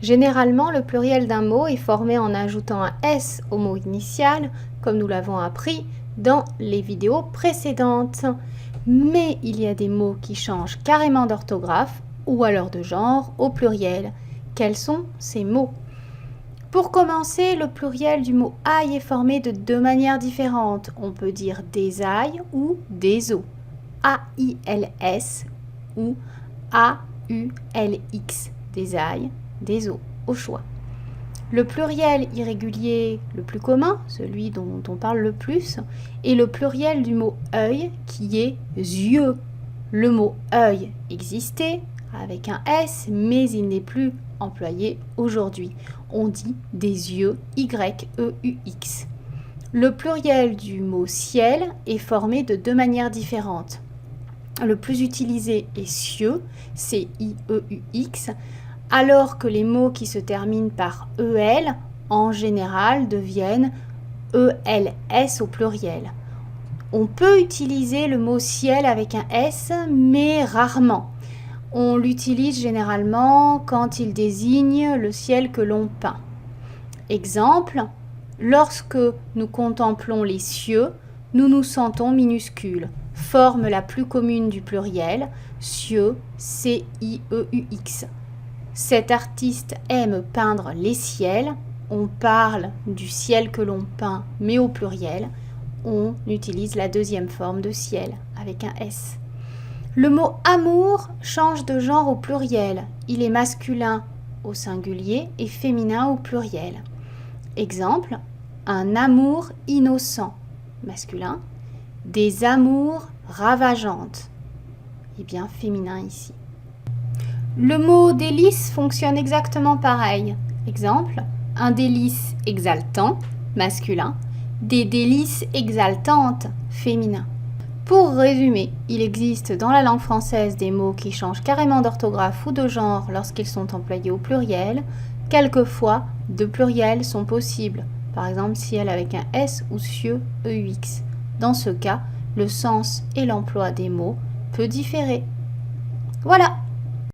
Généralement, le pluriel d'un mot est formé en ajoutant un S au mot initial, comme nous l'avons appris dans les vidéos précédentes. Mais il y a des mots qui changent carrément d'orthographe ou alors de genre au pluriel. Quels sont ces mots? Pour commencer, le pluriel du mot ail est formé de deux manières différentes. On peut dire des ailles ou des os. A-I-L-S ou A-U-L-X. Des ailles, des os, au choix. Le pluriel irrégulier le plus commun, celui dont on parle le plus, est le pluriel du mot œil qui est yeux. Le mot œil existait avec un S, mais il n'est plus employé aujourd'hui. On dit des yeux, Y-E-U-X. Le pluriel du mot ciel est formé de deux manières différentes. Le plus utilisé est cieux, C-I-E-U-X, alors que les mots qui se terminent par EL, en général, deviennent ELS au pluriel. On peut utiliser le mot ciel avec un S, mais rarement. On l'utilise généralement quand il désigne le ciel que l'on peint. Exemple, lorsque nous contemplons les cieux, nous nous sentons minuscules. Forme la plus commune du pluriel, cieux, C-I-E-U-X. Cet artiste aime peindre les ciels. On parle du ciel que l'on peint, mais au pluriel. On utilise la deuxième forme de ciel avec un S. Le mot amour change de genre au pluriel. Il est masculin au singulier et féminin au pluriel. Exemple, un amour innocent, masculin. Des amours ravageantes, et bien féminin ici. Le mot délice fonctionne exactement pareil. Exemple, un délice exaltant, masculin. Des délices exaltantes, féminin. Pour résumer, il existe dans la langue française des mots qui changent carrément d'orthographe ou de genre lorsqu'ils sont employés au pluriel. Quelquefois, deux pluriels sont possibles, par exemple ciel avec un S ou cieux, EUX. Dans ce cas, le sens et l'emploi des mots peut différer. Voilà!